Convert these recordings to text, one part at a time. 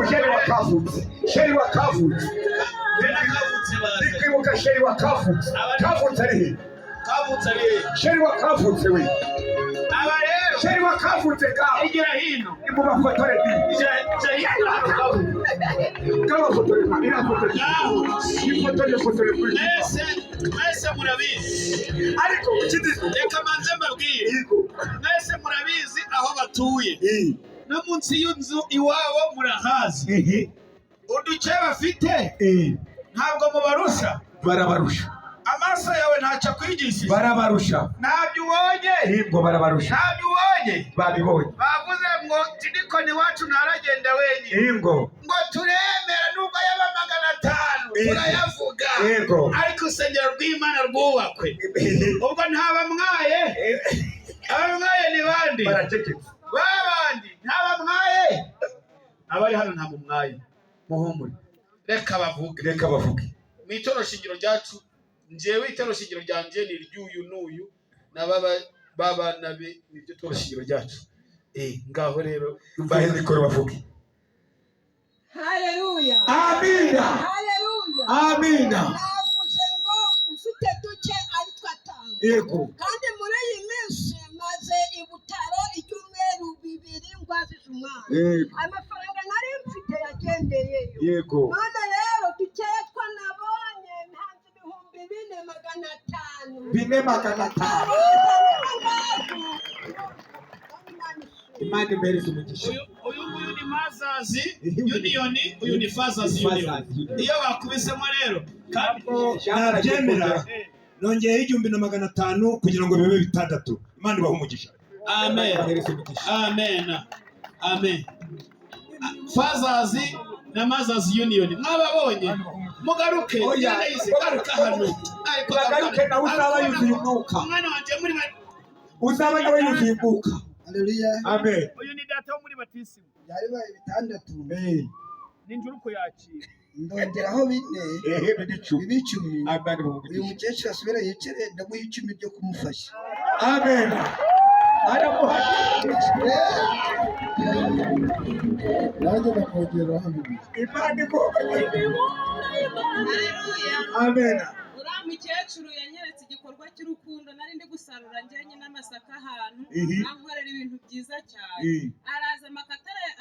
Sheri wa Kavutse. Sheri wa Kavutse. Ndikibuka Sheri wa Kavutse. Kavutse ari. Kavutse ari. Sheri wa Kavutse we. Abarero. Sheri wa Kavutse ka. Igira hino. Imuba fotore bi. Kama fotore bi. Ina fotore. Fotore bi. Mwese murabizi. Ariko ikindi reka manze mbabwire. Mwese murabizi aho batuye. No munsi y'inzu iwabo murahazi. Uduce bafite ntabwo mubarusha. Barabarusha. Amaso yawe ntacyo akwigisha. Barabarusha. Ntabyo ubonye. Yego barabarusha. Ntabyo ubonye. Babibonye. Bavuze ngo tidikoni wacu ntaragenda wenyine. Yego. Ngo turemera nubwo yaba 500 turayavuga. Yego. Ariko usengero rw'Imana rwubakwe. Ubwo ntabamwaye. Abamwaye ni bandi. Baracecetse. Babandi ntabamwaye. Abari hano ntabwo mwaye. Muhumure. Reka bavuge. Reka bavuge. Mwitoroshingiro ryacu njewe itoroshingiro ryanje ni ryuyu n'uyu na baba nabe nibyo toroshingiro ryacu. Ngaho rero bahe mikoro bavuge. Haleluya. Amina. Haleluya. Amina. Navuze ngo ufite duke ari twatanga. Yego. Kandi muri iyi minsi maze ibutaro icyumweru 2 ngwazije umwana. Amafaranga nari mfite yagendeyeyo. Yego. None rero dukeye twanabonye ntanze 4,500. 4,500. Imana imereze umugisha. Uyu ni Mazazi Union, uyu ni Fazazi Union. Iyo bakubisemo rero kandi nabyemera nongeye 1,500 kugira ngo bibe 6. Imana ibahe umugisha. Amen. Amen. Amen. Fazazi na Mazazi Union mwababonye mugaruke garuka hano ariko garuke na uzaba yuzuye umwuka. Umwana wanje muri uzaba nawe yuzuye umwuka. Haleluya. Amen. Uyu ni data wo muri batisimu. Yari baye 6. Ninjuru ko yakira. Ndongeraho 4. Bibicumi. Amen. Uyu mukecuru asubira yicare ndamuha 10 byo kumufasha. Amen. Nanjye nakongera hano. Imana ikomeye. Amen. Mukecuru yanyeretse igikorwa cy'urukundo nari ndi gusarura njyanye n'amasaka ahantu ankorera ibintu byiza cyane. Araza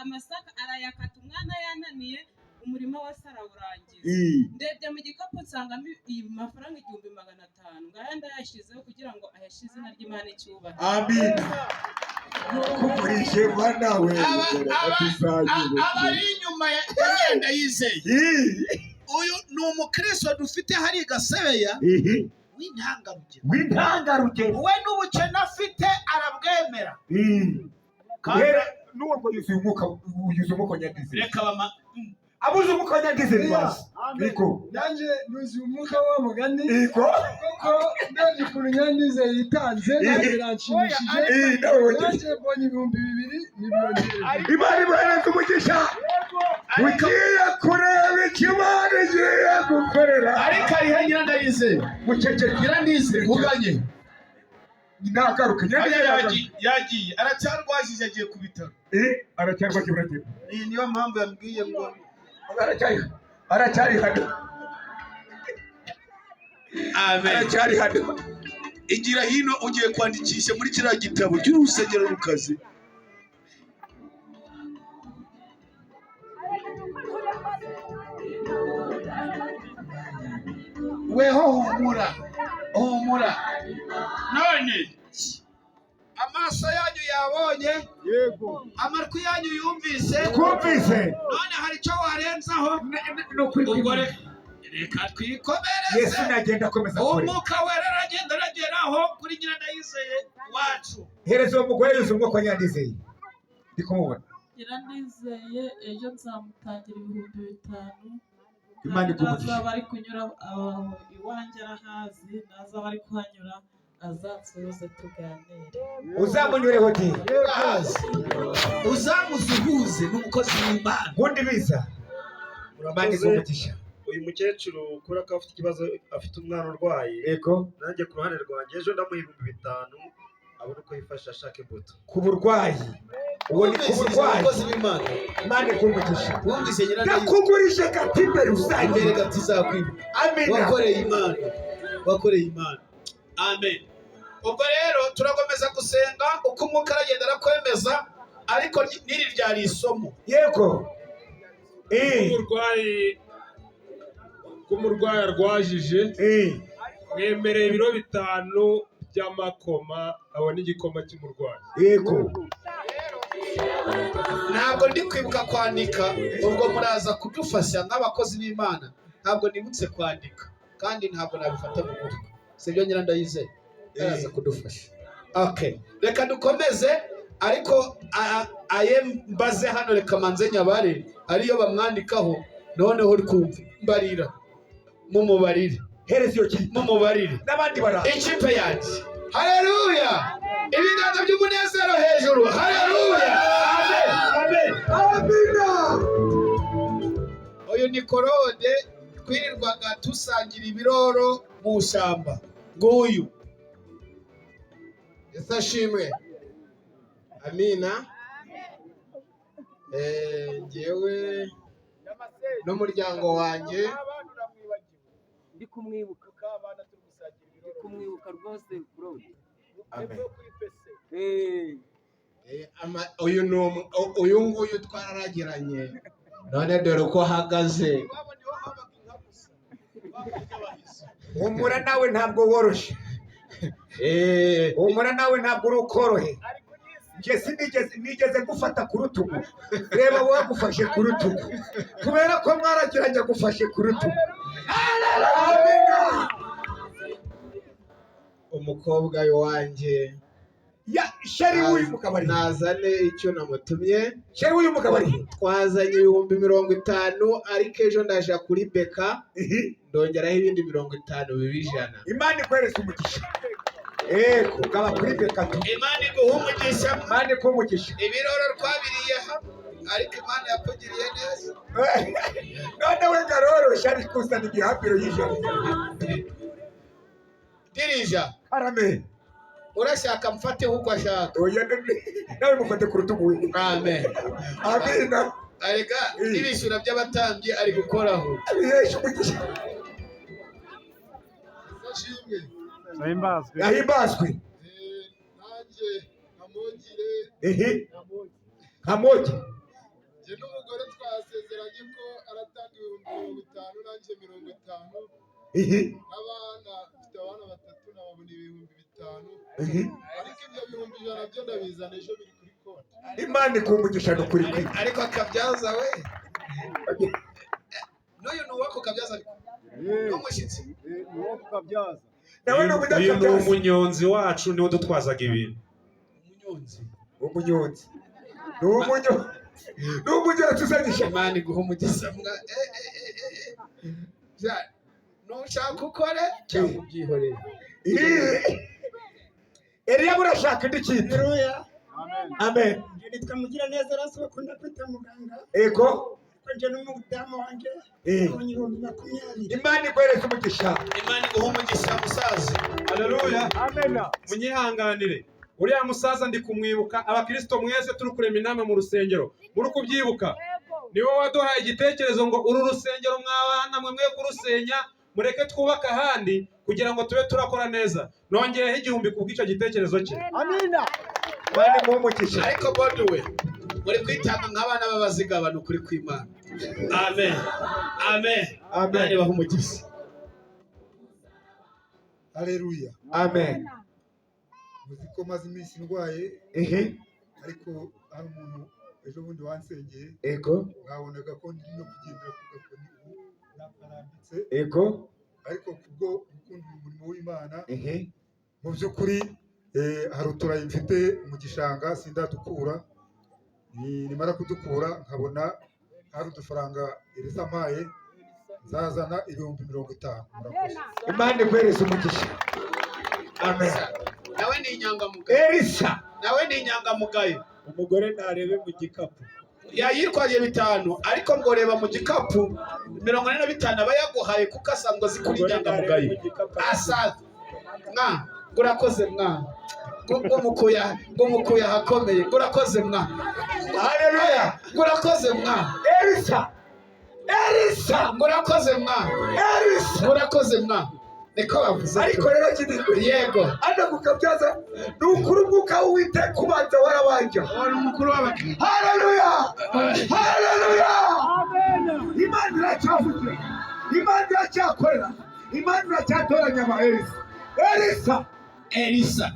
amasaka arayakata umwana yananiye umurimo wose arawurangiza. Ndebye mu gikapu nsangamo amafaranga 1,500 ngaya ndayashyizeho kugira ngo aheshe izina ry'Imana icyubahiro. Amen. Kukurishe Bwana we. Abari inyuma yagenda yizeye. Uyu ni umukristo dufite hari Gasebeya w'intangarugero. We n'ubukene afite arabwemera. Kandi n'uwo ngo yuzuye umwuka nyagize. Reka bama abuze umwuka nyagize nibaza. Niko. Nanjye nuzuye umwuka wa mugani. Niko. Koko ndaje ku nyandize yitanze nabiranshimishije. Nanjye mbonye 2,000 nibiyongera. Imana ibahereze umugisha. Ugiye kureba ikimana igiye gukorera. Ariko ari hanyira ndayize. Muceceke Nyirandize uganye. Nagaruka yagiye aracyarwashije agiye ku bitaro. Aracyarwashije buragiye. Niyo mpamvu yambwiye ngo aracyari hano. Amen. Aracyari hano. Igira hino ugiye kwandikisha muri kiriya gitabo cy'urusengero rukazi. Weho humura none amaso yanyu yabonye. Yego. Amatwi yanyu yumvise. Twumvise. None hari icyo warenzaho no kwigore. Reka twikomereze. Yesu nagenda akomeza kure. Umwuka wera aragenda arageraho kuri nyina ndayizeye wacu. Hereza umugore yuzuye umwuka nyandizeye. Ndikumubona. Nyirandizeye ejo nzamutangira 5,000. Imana ikumugisha. Nazaba ari kunyura iwanjye arahazi, nazaba ari kuhanyura azansuhuze tuganire. Uzamunyureho ti. Uzamusuhuze n'umukozi w'Imana. Bundi biza. Imana ikumugisha. Uyu mukecuru kuri ko afite ikibazo, afite umwana urwaye. Yego. Nanjye ku ruhande rwanjye ejo ndamuha 5,000 abone uko yifasha ashaka imbuto. ku burwayi uwo ni ku burwayi abakozi b'Imana Imana ikumugisha wumvise nyina ndakugurije gatibe rusange imbere gatizakwiba amina wakoreye Imana amen. Ubwo rero turakomeza gusenga uko umwuka aragenda arakwemeza, ariko n'iri ryari isomo. yego k'umurwayi arwajije mwemereye ibiro 5 by'amakoma abona igikoma cy'umurwayi. yego Ntabwo ndi kwibuka kwandika, ubwo muraza kudufasha nk'abakozi b'Imana. Ntabwo nibutse kwandika kandi ntabwo nabifata mu mutwe, sibyo Ndayizeye araza kudufasha. Okay, reka dukomeze, ariko mbaze hano, reka manze nyabare ariyo bamwandikaho, noneho uri kumva mbarira mumubarire, hereza iyo kipe mumubarire n'abandi bara ikipe yanjye. Haleluya, ibiganza by'umunezero hejuru. Haleluya, amen. amina. Uyu ni Korode twirirwaga tusangira ibiroro mu shamba. Nguyu Yesu ashimwe. Amina. Ngewe n'umuryango wanjye ndi kumwibuka rwose Korode. uyu nguyu twararagiranye, none dore uko ahagaze. humura nawe ntabwo woroshe, humura nawe ntabwo uri ukorohe. Njye sinigeze gufata ku rutugu, reba wagufashe ku rutugu, kubera ko mwaragiranye agufashe ku rutugu. Umukobwa wanjye ya Sheri w'uyu mukabari, nazane icyo namutumye. Sheri w'uyu mukabari Twazanye 50,000, ariko ejo ndaje kuri Beka ndongeraho ibindi 50 bibijana. Imana ikweretse umugisha. Ego gaba kuri Beka tu. Imana iguha umugisha. Imana iguha umugisha. Ibiroro twabiriye ariko Imana yakugiriye neza. None we garoro Sheri kusana igihambiro y'ijoro. Dirija Amen. urashaka mfate uko ashaka. Oya nawe mufate ku rutugu we. Amen. Amina. Arega n'ibisura by'abatambyi ari gukoraho. Yesu umugisha. Ashimwe. Ahimbazwe. Nanjye namugire. Kamogi. Je n'umugore twasezeranye ko aratanga 50,000 nanjye 50. Abana mfite abana 3 nababona 5,000. Ariko ibyo 100 byo ndabizana ejo biri kuri konti. Imana ikumugisha no kuri kwi. Ariko akabyaza we. N'uyu ni uwako kabyaza ariko. N'umushyitsi. Uwako kabyaza. Uyu ni umunyonzi wacu niwe dutwazaga ibintu. Umunyonzi. N'umunyonzi uzagisha. Imana iguha umugisha mbwa. Nushaka ukore cyangwa ubyihorere. Eliya burashaka indi kintu. Amen. Nitwa mugira neza rasuwe kunda kwita muganga. Ego. Nje n'umudamu wanjye. Abanyirumbi 20. Imana ikweretse umugisha. Imana iguha umugisha musaza. Haleluya. Amen. Munyihanganire. Uriya musaza ndi kumwibuka, abakristo mwese turi kurema inama mu rusengero. Muri kubyibuka. Niwe waduhaye igitekerezo ngo uru rusengero mwabana mwe kurusenya, mureke twubaka ahandi kugira ngo tube turakora neza. Nongeyeho 1000 kubw'icyo gitekerezo cye. Amina. Bane mu mugisha. Ariko boduwe muri kwitanga nk'abana b'abazigabana ukuri kw'Imana. Amen. Amen. Amen. Baha umugisha. Haleluya. Amen. Muziko maze iminsi ndwaye. Ariko hari umuntu ejo bundi wansengeye. Ego. Babonaga ko ndi no kugendera ku gakoni nakarambitse. Ego. Ariko kubwo gukunda umurimo w'Imana. Mu by'ukuri hari uturayi mfite mu gishanga sindadukura. Nimara kudukura nkabona hari udufaranga irisampaye zazana 50,000. Imana ikweretse umugisha. Amen. Nawe ni inyangamugayo. Elisa. Nawe ni inyangamugayo. Umugore ntarebe mu gikapu. Yayitwaje 5 ariko ngo reba mu gikapu 45 aba yaguhaye kuko asanzwe zikuri inyangamugayo. Asa. Urakoze mwana. ngo mukuya hakomeye urakoze mwa. Haleluya. Urakoze mwa. Elisa urakoze mwa. Urakoze mwa. Niko bavuze. Ariko rero kidi yego. Anda kukabyaza n'ukuru mwuka w'Uwiteka kubanza warabanja. Wari umukuru w'abakristo. Haleluya. Amen. Imana iracyavuze. Imana iracyakorera. Imana iracyatoranya aba Elisa.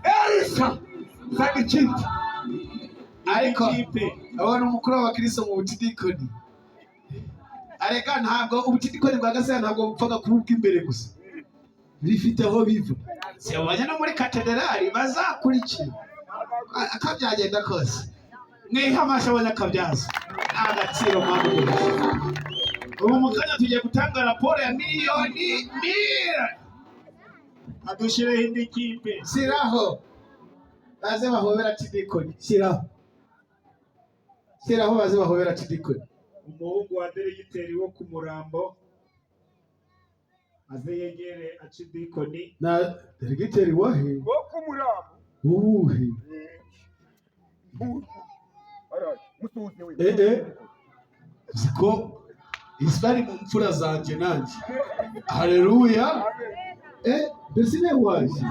Zana ikipe. Ariko abona umukuru w'abakristo mu butidikoni. Areka ntabwo ubutidikoni bwa Gasaya ntabwo bupfaga kuruka imbere gusa. Bifite aho biva. Sebanya no muri katedrali bazakurikira. Akabyagenda kose. Mwihamasha abanyakabyaza. Agaciro mpamvu. Ubu mukanya tugiye gutanga raporo ya miliyoni 1,000. Adushireho indi kipe. Siraho. Baze bahobera tidikoni. Siraho baze bahobera tidikoni. Umuhungu wa deregiteri wo ku Murambo aze yegere acidikoni. Na deregiteri wahe? Wo ku Murambo. Uwuhe? Mutuze we. Ziko isari mu mfura zanje nanje. Haleluya. Mbese ne waje.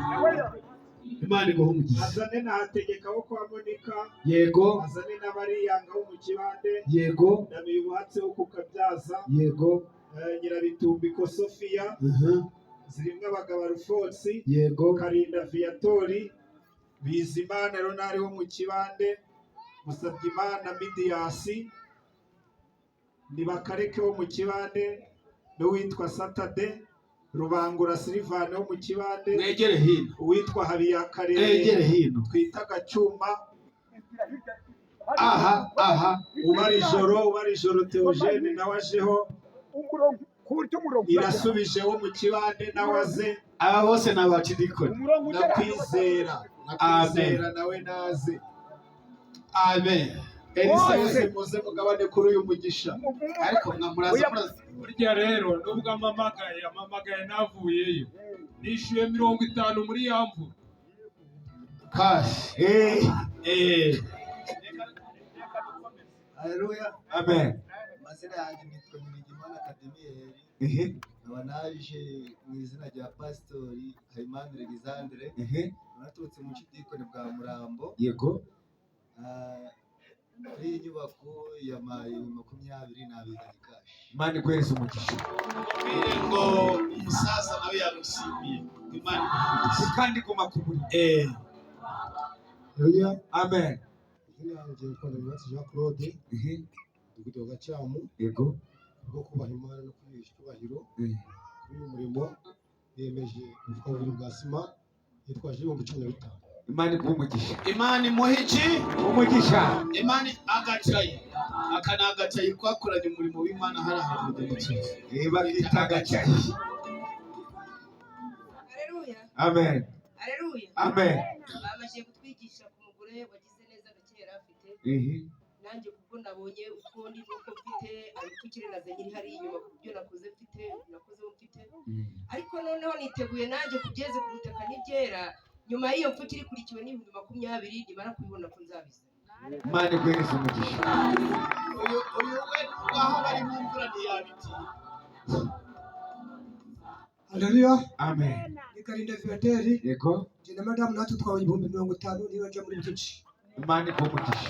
Imana iguhe umugisha. Azane na hategeka wo kwa Monika. Yego. Azane n'abariyanga wo mu Kibande. Yego. Nabiyubatse wo kukabyaza. Yego. Nyirabitumbiko Sofia. Zirimwe abagabo Rufonsi. Yego. Karinda Viatori. Bizimana Ronari wo mu Kibande. Musabyimana Midiyasi. Nibakareke wo mu Kibande. N'uwitwa Saturday. Rubangura Silvane wo mu Kibande. Mwegere hino. Uwitwa Habiyakarere. Mwegere hino. Twita Gacuma. Aha. Ubari joro Theogene nawajeho. Irasubije wo mu Kibande nawaze. Aba bose n'abatidikoni. Nakwizera nawe naze. Amen. Elisa yose muze mugabane kuri uyu mugisha. Ariko muraza burya rero nubwo amamagaye navuyeyo nishyuye 50 muri yamvu cash. Haleluya. Amen. Mazina yanjye nitwa Nyirigimana Akademiyeri. Nkaba naje mu izina rya Pastori Habimana Alexandre. Naturutse mu cidikoni bwa Murambo. Yego. Muri iyi nyubako ya 20 nabizanye kashi. Imana iguhereze umugisha. Ngo umusaza nawe yarushimiye. Imana iguhereze kandi guma kumuri. Haleluya. Amen. Ngiye kwanda Ndetse Jean Claude. Dugito gacyamu. Yego. Bwo kubaha Imana no kubisha cyubahiro. Uyu murimo yemeje ubukabiri bwa sima yitwaje 15. Imana iguhe umugisha. Imana imuhiki umugisha. Imana agacaye. Akanagacaye twakoranye umurimo w'Imana hari ahantu ndetse. Bagita agacaye. Haleluya. Amen. Haleluya. Amen. Bamaze kutwigisha ku mugore wagize neza gakera afite. Nanjye kubwo nabonye uko ndi nuko mfite abikukire nazanye hari inyuma kubyo nakoze mfite ariko noneho niteguye nanjye kugeze ku butaka n'ibyera nyuma y'iyo mfuka iri kurikiwe n'ibihumbi 20 nimara kubibona ko nzabiza. Imana iguhereze umugisha. Uyu we ngaho bari mu mvura ntiyabiti. Haleluya. Amen. Karinda Viatori. Yego. Jina madamu natwe twabonye 50 niba nje muri byinshi. Imana iguhe umugisha.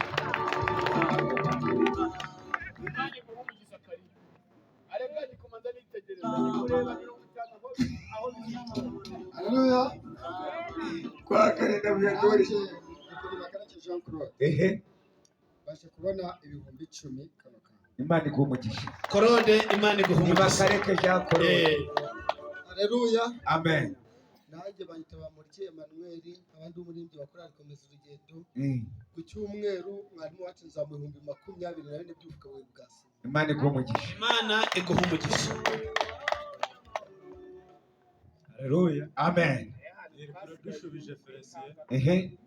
Haleluya. Kwa Karinda Viatori. Jean Claude. Bashe kubona ibihumbi 10 kano kano. Imana iguhe umugisha. Korode Imana iguhe umugisha. Nibakareke Jean Claude. Haleluya. Amen. Nanjye bahita bamurike Emmanuel abandi umurindi wakora komeza urugendo. Ku cyumweru mwarimu wacu nzamu 2024 byufuka we bwase. Imana iguhe umugisha. Imana iguhe umugisha. Haleluya. Amen. Dushubije Felicien.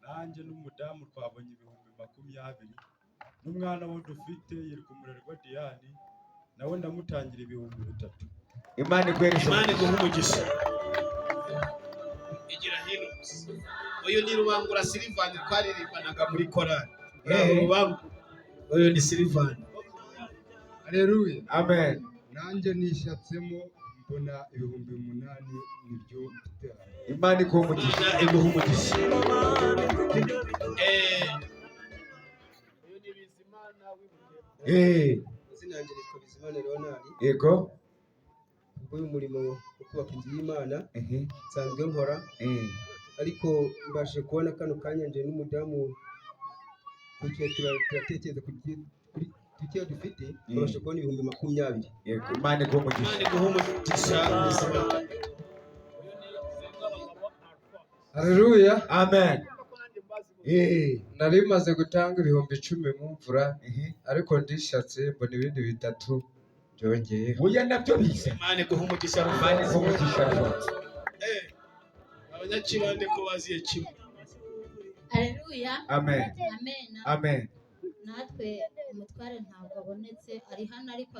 Nanjye n'umudamu twabonye 2020 n'umwana wo dufite yiri kumurerwa Diane nawe ndamutangira 3,000. Imana iguhereze umugisha. Igira hino. uyu ni Rubangura Silivani twaririmbanaga muri korali. Uyu ni Silivani. Haleluya. Amen. Nanjye nishatsemo mbona 8,000 nibyo mfite. Imana iguha umugisha. Izina ryanjye nitwa Bizimana Leonard. Yego. Uyu murimo wo kubaka inzu y'Imana nsanzwe nkora, ariko mbashe kubona kano kanya nje n'umudamu kuko turatekereza kuri tukiyo dufite babashe kubona 20,000. Yego, Imana iguha umugisha. Haleluya. Amen. Nari maze gutanga 10,000 mu mvura, ariko ndishatse mbona ibindi 3 byongeye. Buya nabyo bize. Imana iguha umugisha. Imana iguha umugisha. Abanyakibande ko baziye kimwe. Haleluya. Amen. Amen. Amen. Natwe umutware ntabwo abonetse, ari hano ariko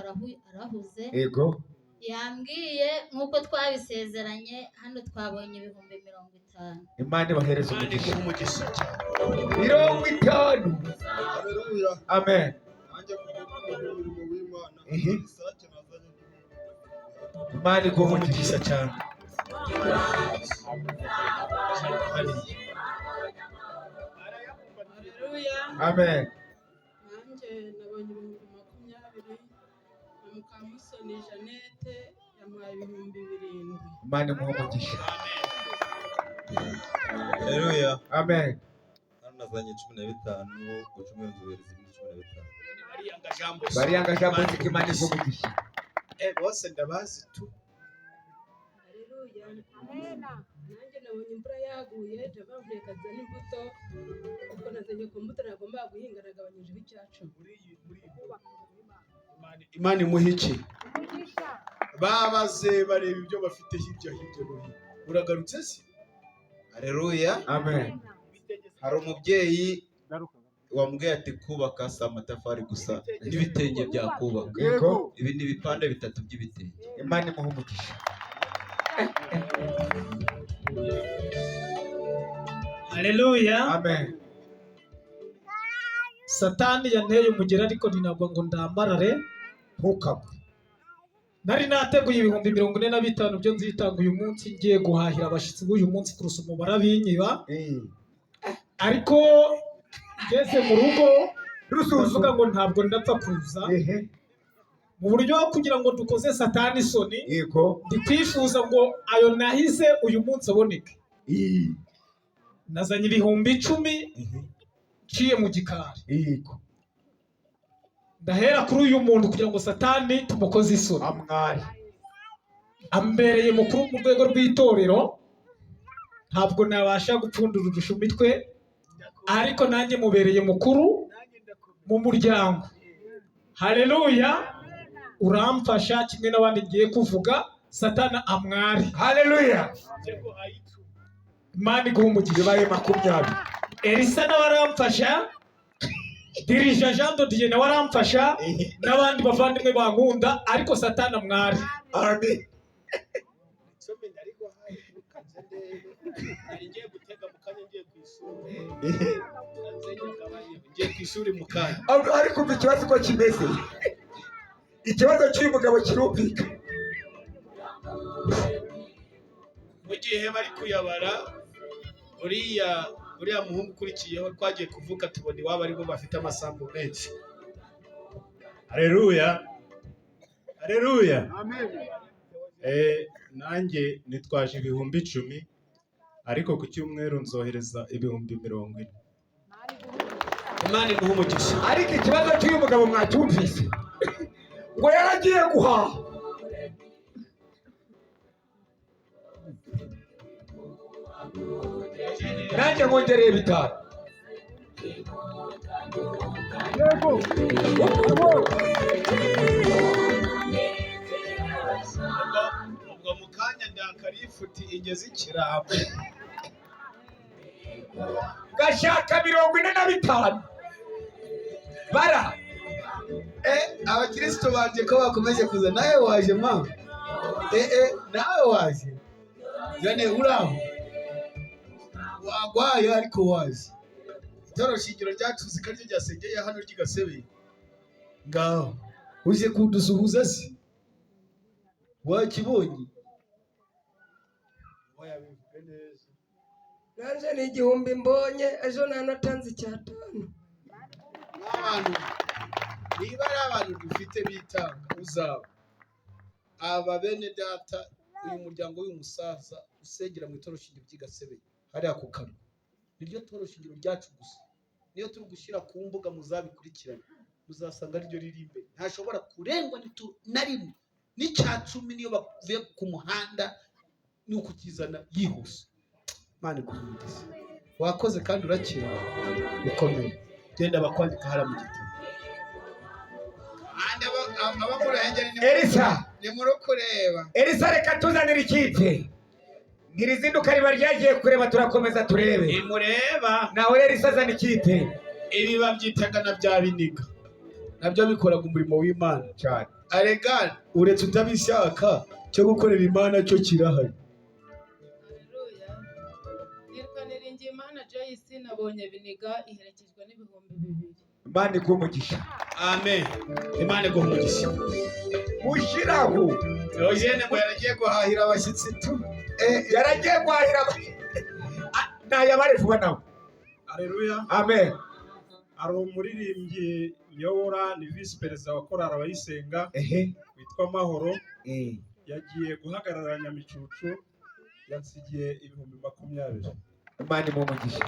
arahuze. Yego. Yambwiye nk'uko twabisezeranye, hano twabonye 50,000. Imana ibahereza umugisha. 50,000. Haleluya. Amen. Imana iguha umugisha cyane. Haleluya. Amen. Nanjye nabonye 20,000. Mukamusoni Jeannette yamuhaye 7,000. Imana imuha umugisha. Haleluya. Amen. Nazanye 15 ku cyumweru nzohereza 15. Bariyanga jambo zikimana iguha umugisha. Bose ndabazi tu. Haleluya. Amen. Nanjye nabonye imvura yaguye, ndabavuye kazana imbuto. Kuko nazanye ku mbuto nagomba guhinga nagabanyije icyacu. Imana imuha iki? Babaze bareba ibyo bafite hirya no hino. Uragarutse se? Haleluya. Amen. Hari umubyeyi wambwiye ati kubaka si amatafari gusa n'ibitenge bya kubaka. Yego. Ibi ni ibipande 3 by'ibitenge. Imana imuha umugisha. Haleluya. Amen. Satani yanteye umugera ariko ninagwa ngo ndamarare ntukagwe. Nari nateguye 45,000 byo nzitanga uyu munsi ngiye guhahira abashitsi b'uyu munsi kurusa umubara binyiba. Ariko ngeze mu rugo rusuzuga ngo ntabwo ndapfa kuza. Mu buryo kugira ngo dukoze Satani isoni. Yego. Ndikwifuza ngo ayo nahise uyu munsi aboneke. Nazanye 10,000 ciye mu gikari. Yego. Ndahera kuri uyu muntu kugira ngo Satani tumukoze isoni. Amwari. Ambereye mukuru mu rwego rw'itorero. Ntabwo nabasha gupfundura udushumi twe, ariko nanjye mubereye mukuru mu muryango. Haleluya. Uramfasha kimwe n'abandi ngiye kuvuga Satana amwari. Haleluya. Imana iguha umugisha. Bibaye 20. Elisa nawe aramfasha. Dirija Jean Dodier nawe aramfasha. N'abandi bavandimwe bankunda, ariko Satana amwari. Amen. Ngiye kwishuri mu kanya. Ariko ikibazo ko kimeze. Ikibazo cy'uyu mugabo kirumvika. Mu gihe bari kuyabara uriya muhungu ukurikiyeho twagiye kuvuka tubona iwabo aribo bafite amasambu menshi. Haleluya. Haleluya. Amen. Nanjye nitwaje 10,000 ariko ku cyumweru nzohereza 20,000. Imana iguha umugisha. Ariko ikibazo cy'uyu mugabo mwacyumvise. Ngo yaragiye guhaha. Nanjye nkongereye 5. Yego. Ubwo mu kanya ndakarifuti igeze ikirabo. Gashaka 45. Bara. Abakristo banje ko bakomeje kuza nawe waje ma. Nawe waje. Jane uraho. wagwaye ariko wazi itorero shingiro ryacu zikaryo ryasengeye hano ry'igasebe ngaho uje kudusuhuza se wakibonye wayabivuge neza nanje ni igihumbi mbonye ejo nanatanze icyatanu abantu niba ari abantu dufite bitanga uzaba aba bene data uyu muryango w'umusaza usengera mu itorero shingiro ry'igasebe hariya ku kanwa niryo torero shingiro ryacu gusa niyo turi gushyira ku mbuga muzabikurikirana muzasanga ariryo riri imbere ntashobora kurengwa na rimwe n'icya 10 niyo bavuye ku muhanda ni ukukizana yihuse mane kuvugiza wakoze kandi urakira ukomeye genda bakwandika hara mu gitabo Elisa ni muri kureba Elisa reka tuzanira ikipe ngirizinduka riba ryagiye kureba turakomeza turebe imureba nawe Elisa azana ikipe ibi babyitaga na bya biniga nabyo bikoraga umurimo w'Imana cyane arega uretse utabishaka cyo gukorera Imana cyo kirahari Imana Joyce nabonye biniga iherekejwe n'ibihumbi 2. Imana igumugisha amen Imana igumugisha mushiraho Eugene ngo yaragiye guhahira abashyitsi tu yaragiye guhahira nayabare vuba nawe Haleluya amen ari umuririmbyi yobora ni vice perezida wa korali abayisenga witwa Mahoro yagiye guhagarara Nyamicucu yansigiye ibihumbi 20. Imana imumugisha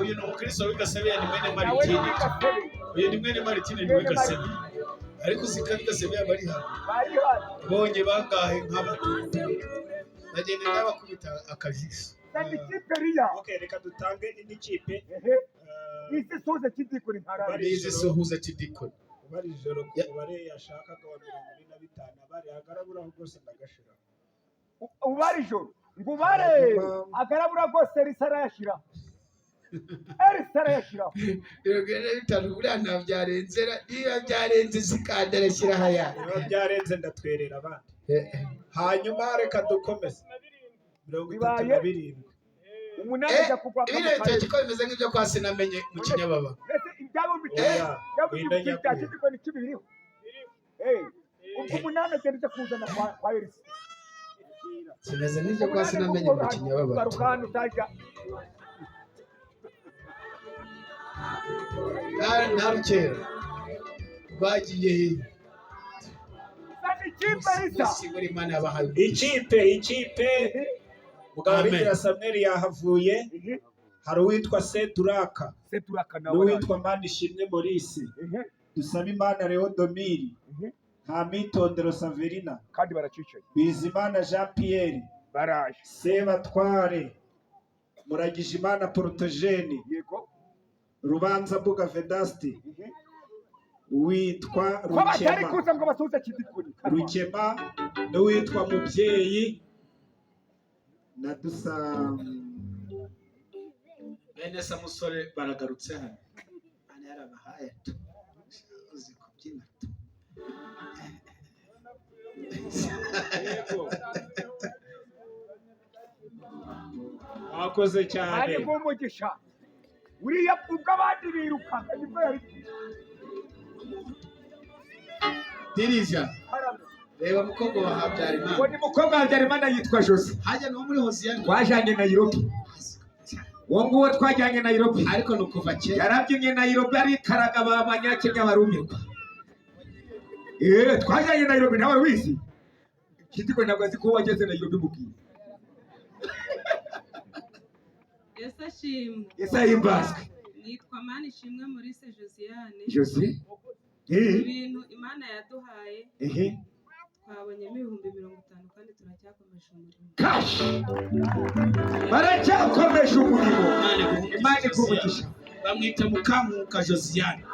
uyu ni umukristo w'igasebe ni mwene Maritini uyu ni mwene Maritini ni w'igasebe ariko zikabi gasebe abari hano bonye bangahe nkaba nagenda n'abakubita akajisho okay reka dutange indi kipe isi suze kidikoni ntarari isi suhuza kidikoni bari ijoro kubare yashakaga wa 25 bari agarabura rwose ndagashira ubari ijoro ngubare agarabura rwose risarashira risarashira irogene bitanu buriya nta byarenzera iyo byarenze zikandara shyira haya iyo byarenze ndatwerera abandi hanyuma reka dukomeze 37 umunani ajya kugwa ibintu bitatu ko bimeze nk'ibyo kwa sinamenye mu kinyababa ibyabo biteye cyakiko ni kibiriho umunani agenda kuzana kwa Elisa sineze n'ibyo kwa sinamenye mu kinyababa barukana utaja ntarukera bagiye ikipe Mugabira Samuel yahavuye hari uwitwa Seduraka n'uwitwa Manishimwe Maurice dusaba Imana Leodomiri nta mitondero Saverina kandi baracicaye Bizimana Jean Pierre baraje Sebatware Muragijimana Protogene yego Rubanza Mbuga Vedaste witwa Rukema n'uwitwa Mubyeyi na dusa bene Samusore baragarutse hano hano yarabahaye uzi kubyina wakoze cyane ari umugisha uriya ubwo abandi biruka nibwo yari dirija reba mukobwa wa Habyarimana uwo ni mukobwa wa Habyarimana yitwa Jose hajya no muri Hoziyani twajyanye Nairobi uwo nguwo twajyanye Nairobi ariko no kuva kera yarabyinnye Nairobi arikaraga abanyakenya barumirwa twajyanye Nairobi nawe wizi kitiko ntabwo azi ko wageze Nairobi mubwiye Yesu ahimbazwe nitwa Manishimwe Maurice Josiane Jose ibintu Imana yaduhaye twabonyemo 50 kandi turacyakomeje umurimo baracyakomeje umurimo Imana ikumugisha bamwita Mukamuka Josiane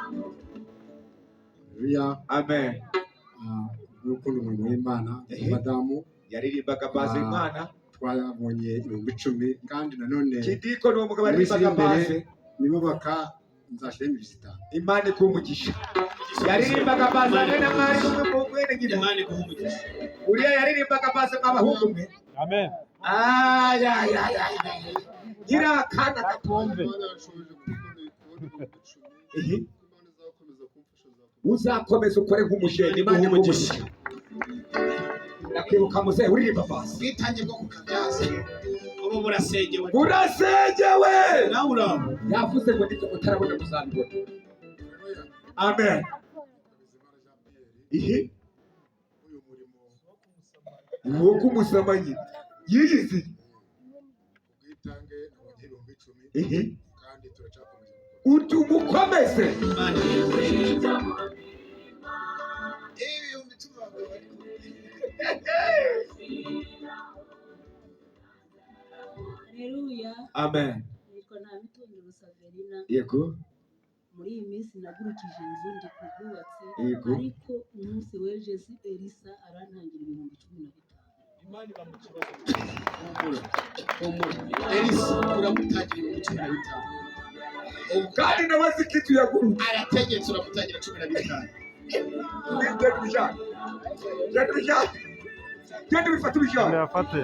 amen n'urukundo umurimo w'Imana madamu yaririmbaga baze Imana twabonye 10,000 kandi nanone kidiko ni umugabo yaririmbaga baze nibubaka nzashira ibisita. Imana ikumugisha. Yaririmbaga bazane na mwari umwe mu mwene nyina. Imana ikumugisha. Uriya yaririmbaga baze mw'abahungu mwe. Amen. Gira akana gatombe. Uzakomeza ukore nk'umusheni. Imana ikumugisha. Nakwibuka muzehe uririmba basi. Bwitange bwo kukabyaza. Ubu burasengewe. Burasengewe. Nawe uraho. Yavuze ngo ndetse mutarabona muzabibona. Amen. Uwo kumusamanyi yiyizi. Utumukomeze. Haleluya. Amen. Nitwa Ntamitongero Saverina. Yego. Muri iyi minsi nagurukije inzu ndi kubwubatse. Yego. Ariko umunsi w'ejo Elisa arantangira 15,000. Imana bamukibazo. Elisa uramutangira 15,000. Kandi nabazi kitu yaguru. Arategetse uramutangira 15,000. Genda bifata ibijana. Yafate.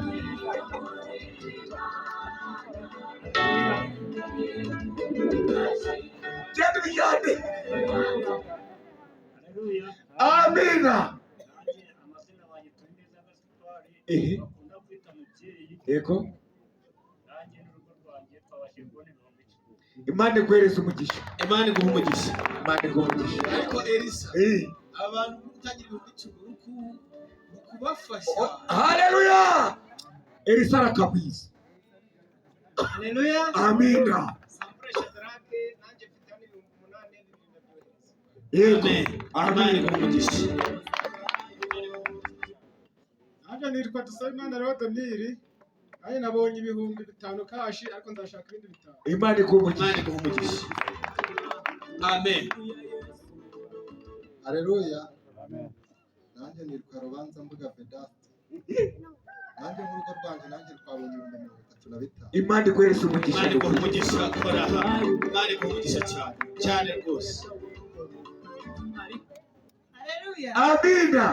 Genda bijane. Amina. Ego. Imana iguhereza umugisha. Imana iguha umugisha. Imana iguha umugisha. Ariko Elisa abantu gutangira 10,000 kubafasha. Haleluya. Elisa arakabwiza. Haleluya. Amina. Amen. Imana iguha umugisha. Nanjye nitwa Dusabimana Rodoniri. Aye nabonye 5,000 kashi ariko ndashaka ibindi bitanu. Imana iguha umugisha. Amen. Haleluya. Amen. Nanjye nitwa Rubanza Mbuga Vedaste. Nanjye mu rugo rwanjye nanjye twabonye 35. Imana iguhereza umugisha. Imana iguha umugisha kora aha. Imana iguha umugisha cyane rwose. Haleluya. Amina.